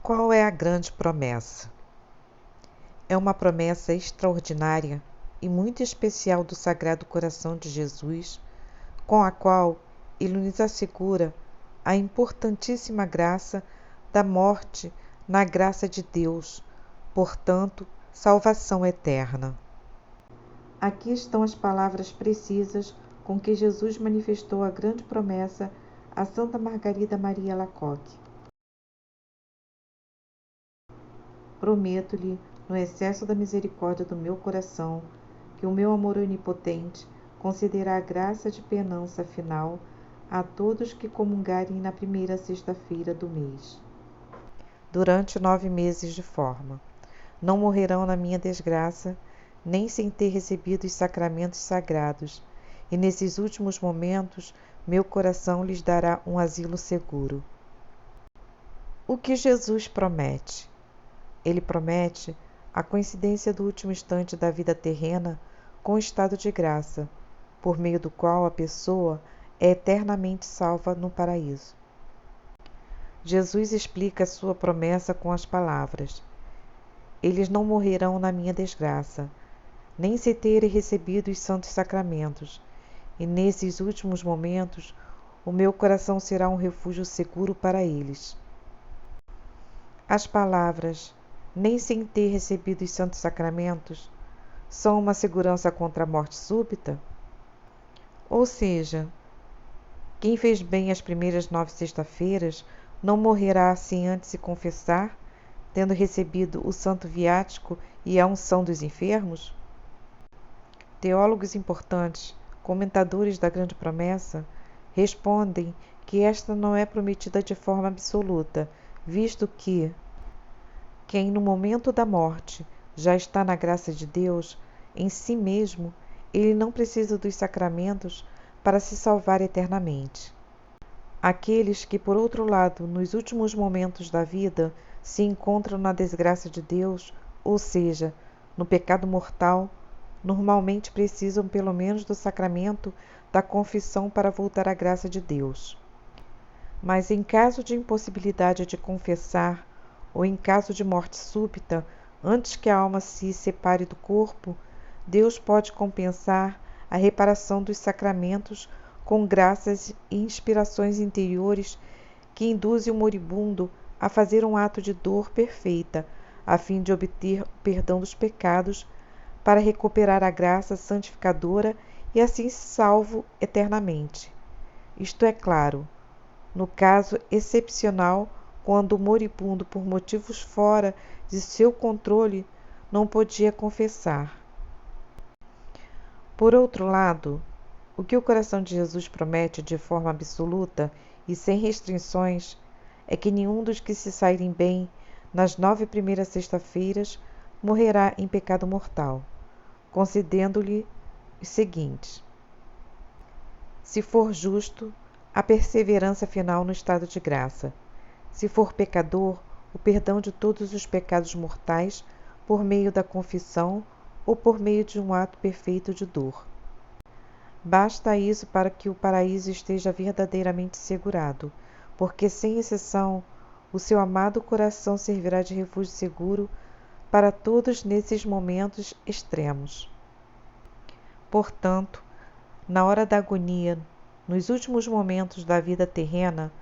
Qual é a grande promessa? É uma promessa extraordinária e muito especial do Sagrado Coração de Jesus, com a qual ele nos assegura a importantíssima graça da morte na graça de Deus, portanto, salvação eterna. Aqui estão as palavras precisas com que Jesus manifestou a grande promessa a Santa Margarida Maria Alacoque. Prometo-lhe, no excesso da misericórdia do meu coração, que o meu amor onipotente concederá a graça de penança final a todos que comungarem na primeira sexta-feira do mês. Durante 9 meses de forma, não morrerão na minha desgraça, nem sem ter recebido os sacramentos sagrados, e nesses últimos momentos meu coração lhes dará um asilo seguro. O que Jesus promete? Ele promete a coincidência do último instante da vida terrena com o estado de graça, por meio do qual a pessoa é eternamente salva no paraíso. Jesus explica sua promessa com as palavras: eles não morrerão na minha desgraça, nem se terem recebido os santos sacramentos, e nesses últimos momentos o meu coração será um refúgio seguro para eles. As palavras nem sem ter recebido os santos sacramentos, são uma segurança contra a morte súbita? Ou seja, quem fez bem as primeiras 9 sexta-feiras não morrerá sem antes se confessar, tendo recebido o santo viático e a unção dos enfermos? Teólogos importantes, comentadores da grande promessa, respondem que esta não é prometida de forma absoluta, visto que quem no momento da morte já está na graça de Deus, em si mesmo, ele não precisa dos sacramentos para se salvar eternamente. Aqueles que, por outro lado, nos últimos momentos da vida, se encontram na desgraça de Deus, ou seja, no pecado mortal, normalmente precisam pelo menos do sacramento da confissão para voltar à graça de Deus. Mas em caso de impossibilidade de confessar, ou em caso de morte súbita, antes que a alma se separe do corpo, Deus pode compensar a reparação dos sacramentos com graças e inspirações interiores que induzem o moribundo a fazer um ato de dor perfeita, a fim de obter o perdão dos pecados, para recuperar a graça santificadora e assim salvo eternamente. Isto é claro, no caso excepcional, quando o moribundo, por motivos fora de seu controle, não podia confessar. Por outro lado, o que o coração de Jesus promete de forma absoluta e sem restrições é que nenhum dos que se saírem bem nas 9 primeiras sexta-feiras morrerá em pecado mortal, concedendo-lhe os seguintes: se for justo, a perseverança final no estado de graça; se for pecador, o perdão de todos os pecados mortais por meio da confissão ou por meio de um ato perfeito de dor. Basta isso para que o paraíso esteja verdadeiramente segurado, porque, sem exceção, o seu amado coração servirá de refúgio seguro para todos nesses momentos extremos. Portanto, na hora da agonia, nos últimos momentos da vida terrena,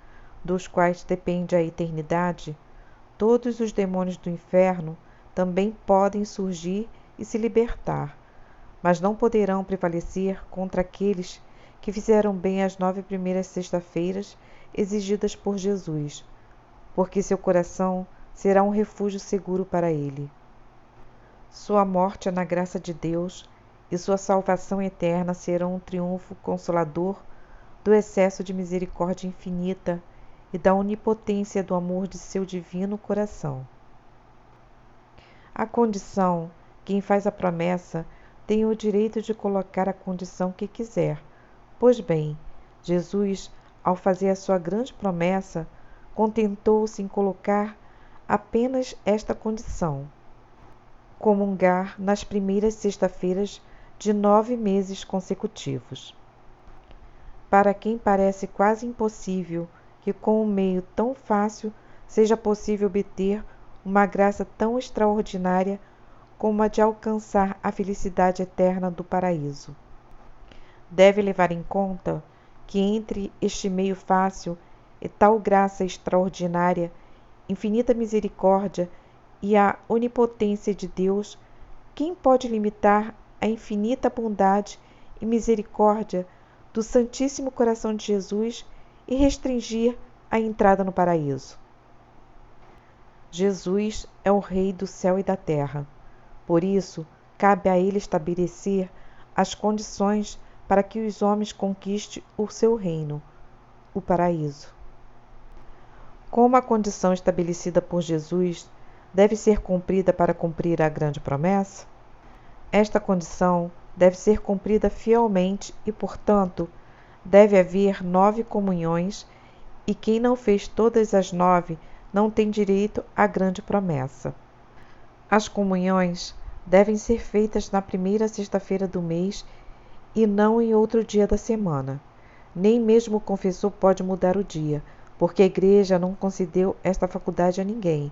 dos quais depende a eternidade, todos os demônios do inferno também podem surgir e se libertar, mas não poderão prevalecer contra aqueles que fizeram bem as 9 primeiras sexta-feiras exigidas por Jesus, porque seu coração será um refúgio seguro para ele. Sua morte é na graça de Deus e sua salvação eterna serão um triunfo consolador do excesso de misericórdia infinita e da onipotência do amor de seu divino coração. A condição, quem faz a promessa tem o direito de colocar a condição que quiser. Pois bem, Jesus, ao fazer a sua grande promessa, contentou-se em colocar apenas esta condição: comungar nas primeiras sexta-feiras de 9 meses consecutivos. Para quem parece quase impossível que com um meio tão fácil seja possível obter uma graça tão extraordinária como a de alcançar a felicidade eterna do paraíso. Deve levar em conta que entre este meio fácil e tal graça extraordinária, infinita misericórdia e a onipotência de Deus, quem pode limitar a infinita bondade e misericórdia do Santíssimo Coração de Jesus e restringir a entrada no paraíso? Jesus é o Rei do céu e da terra. Por isso, cabe a ele estabelecer as condições para que os homens conquistem o seu reino, o paraíso. Como a condição estabelecida por Jesus deve ser cumprida para cumprir a grande promessa? Esta condição deve ser cumprida fielmente e, portanto, deve haver 9 comunhões, e quem não fez todas as 9 não tem direito à grande promessa. As comunhões devem ser feitas na primeira sexta-feira do mês e não em outro dia da semana. Nem mesmo o confessor pode mudar o dia, porque a Igreja não concedeu esta faculdade a ninguém.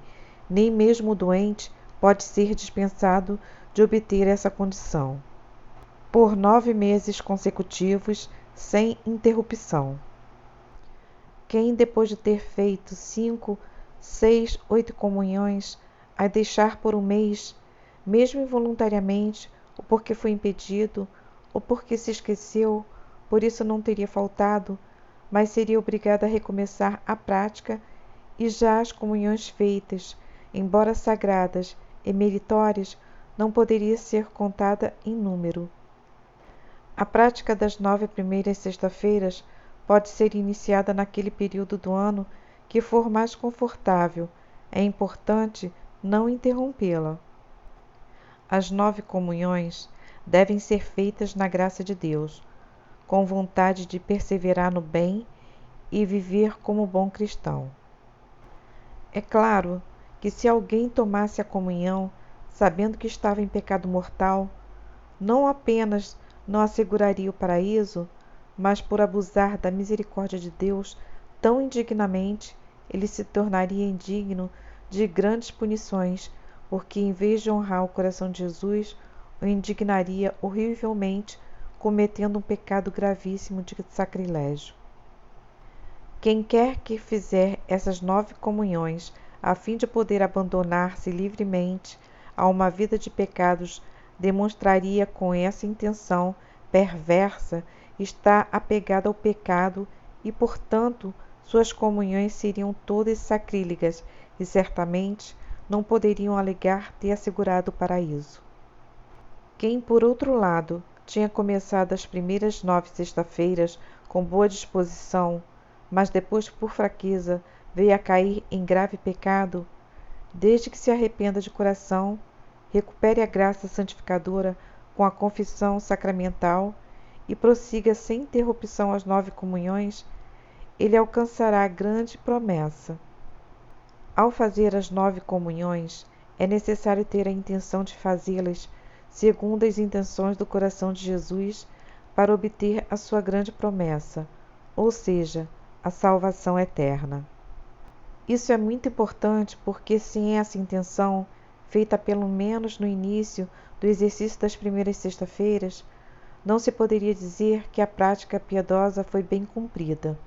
Nem mesmo o doente pode ser dispensado de obter essa condição. Por 9 meses consecutivos, sem interrupção. Quem, depois de ter feito 5, 6, 8 comunhões, a deixar por um mês, mesmo involuntariamente, ou porque foi impedido, ou porque se esqueceu, por isso não teria faltado, mas seria obrigado a recomeçar a prática, e já as comunhões feitas, embora sagradas e meritórias, não poderia ser contada em número. A prática das 9 primeiras sexta-feiras pode ser iniciada naquele período do ano que for mais confortável. É importante não interrompê-la. As 9 comunhões devem ser feitas na graça de Deus, com vontade de perseverar no bem e viver como bom cristão. É claro que se alguém tomasse a comunhão sabendo que estava em pecado mortal, não apenas não asseguraria o paraíso, mas por abusar da misericórdia de Deus tão indignamente, ele se tornaria indigno de grandes punições, porque em vez de honrar o coração de Jesus, o indignaria horrivelmente, cometendo um pecado gravíssimo de sacrilégio. Quem quer que fizer essas 9 comunhões, a fim de poder abandonar-se livremente a uma vida de pecados, demonstraria com essa intenção perversa estar apegado ao pecado e, portanto, suas comunhões seriam todas sacrílegas e certamente não poderiam alegar ter assegurado o paraíso. Quem, por outro lado, tinha começado as primeiras 9 sexta-feiras com boa disposição, mas depois, por fraqueza, veio a cair em grave pecado, desde que se arrependa de coração, recupere a graça santificadora com a confissão sacramental e prossiga sem interrupção as 9 comunhões, ele alcançará a grande promessa. Ao fazer as 9 comunhões, é necessário ter a intenção de fazê-las segundo as intenções do coração de Jesus para obter a sua grande promessa, ou seja, a salvação eterna. Isso é muito importante porque, sem essa intenção, feita pelo menos no início do exercício das primeiras sexta-feiras, não se poderia dizer que a prática piedosa foi bem cumprida.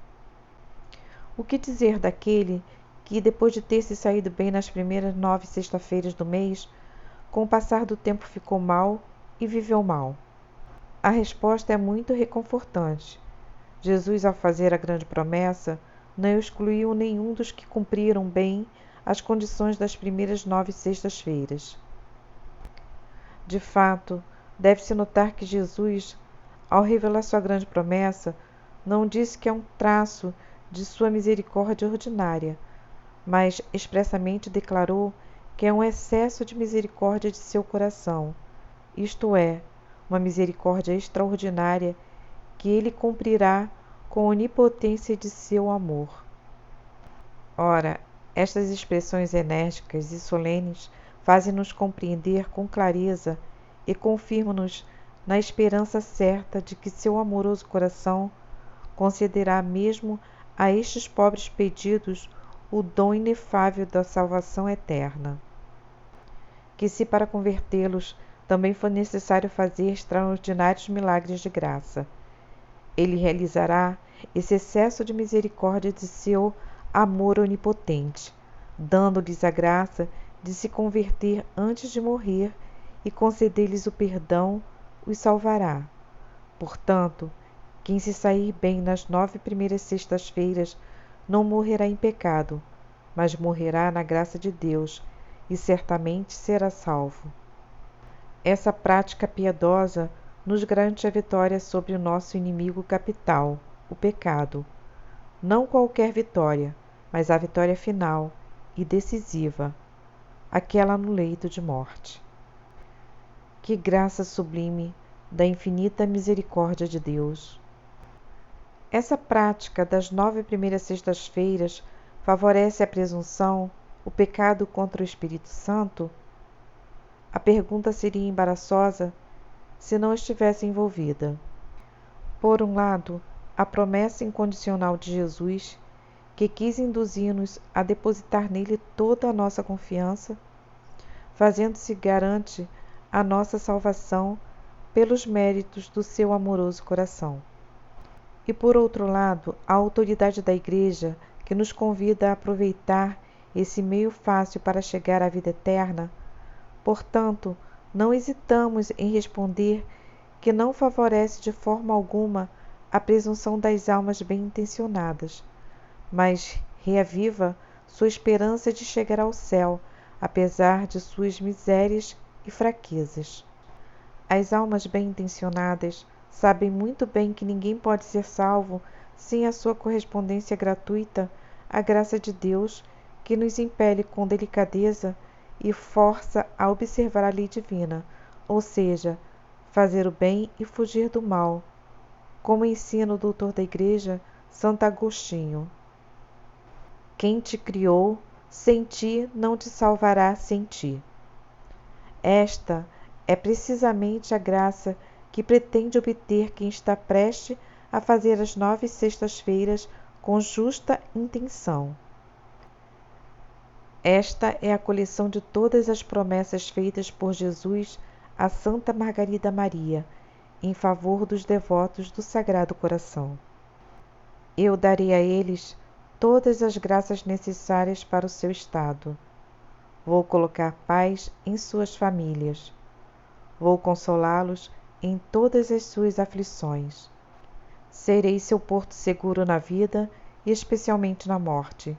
O que dizer daquele que, depois de ter se saído bem nas primeiras 9 sexta-feiras do mês, com o passar do tempo ficou mal e viveu mal? A resposta é muito reconfortante. Jesus, ao fazer a grande promessa, não excluiu nenhum dos que cumpriram bem as condições das primeiras 9 sextas-feiras. De fato, deve-se notar que Jesus, ao revelar sua grande promessa, não disse que é um traço de sua misericórdia ordinária, mas expressamente declarou que é um excesso de misericórdia de seu coração, isto é, uma misericórdia extraordinária que ele cumprirá com a onipotência de seu amor. Ora, estas expressões enérgicas e solenes fazem-nos compreender com clareza e confirmam-nos na esperança certa de que seu amoroso coração concederá mesmo a estes pobres pedidos o dom inefável da salvação eterna. Que se para convertê-los também for necessário fazer extraordinários milagres de graça, ele realizará esse excesso de misericórdia de seu amor onipotente, dando-lhes a graça de se converter antes de morrer e conceder-lhes o perdão, os salvará. Portanto, quem se sair bem nas 9 primeiras sextas-feiras não morrerá em pecado, mas morrerá na graça de Deus e certamente será salvo. Essa prática piedosa nos garante a vitória sobre o nosso inimigo capital, o pecado. Não qualquer vitória, mas a vitória final e decisiva, aquela no leito de morte. Que graça sublime da infinita misericórdia de Deus! Essa prática das 9 primeiras sextas-feiras favorece a presunção, o pecado contra o Espírito Santo? A pergunta seria embaraçosa se não estivesse envolvida. Por um lado, a promessa incondicional de Jesus, que quis induzir-nos a depositar nele toda a nossa confiança, fazendo-se garante a nossa salvação pelos méritos do seu amoroso coração. E por outro lado, a autoridade da Igreja, que nos convida a aproveitar esse meio fácil para chegar à vida eterna. Portanto, não hesitamos em responder que não favorece de forma alguma a presunção das almas bem-intencionadas, mas reaviva sua esperança de chegar ao céu, apesar de suas misérias e fraquezas. As almas bem-intencionadas sabem muito bem que ninguém pode ser salvo sem a sua correspondência gratuita à graça de Deus, que nos impele com delicadeza e força a observar a lei divina, ou seja, fazer o bem e fugir do mal, como ensina o doutor da Igreja, Santo Agostinho. Quem te criou, sem ti não te salvará sem ti. Esta é precisamente a graça que pretende obter quem está prestes a fazer as 9 sextas-feiras com justa intenção. Esta é a coleção de todas as promessas feitas por Jesus a Santa Margarida Maria, em favor dos devotos do Sagrado Coração. Eu darei a eles todas as graças necessárias para o seu estado. Vou colocar paz em suas famílias. Vou consolá-los em todas as suas aflições. Serei seu porto seguro na vida e especialmente na morte.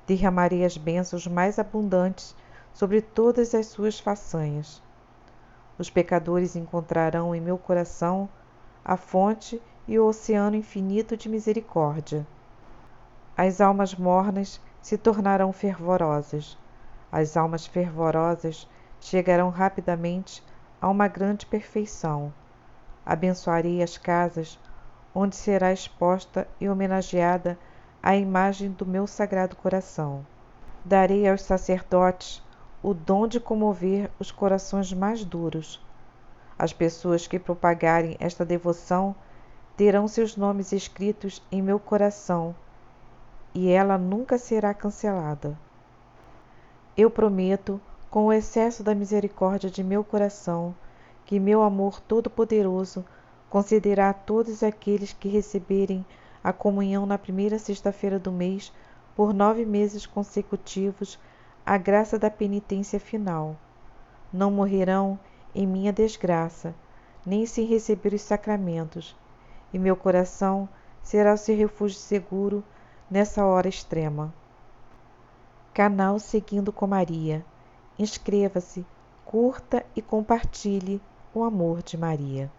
Derramarei as bênçãos mais abundantes sobre todas as suas façanhas. Os pecadores encontrarão em meu coração a fonte e o oceano infinito de misericórdia. As almas mornas se tornarão fervorosas. As almas fervorosas chegarão rapidamente a uma grande perfeição. Abençoarei as casas onde será exposta e homenageada a imagem do meu Sagrado Coração. Darei aos sacerdotes o dom de comover os corações mais duros. As pessoas que propagarem esta devoção terão seus nomes escritos em meu coração e ela nunca será cancelada. Eu prometo, com o excesso da misericórdia de meu coração, que meu amor todo-poderoso concederá a todos aqueles que receberem a comunhão na primeira sexta-feira do mês por 9 meses consecutivos a graça da penitência final. Não morrerão em minha desgraça, nem sem receber os sacramentos, e meu coração será o seu refúgio seguro nessa hora extrema. Canal Seguindo com Maria. Inscreva-se, curta e compartilhe o amor de Maria.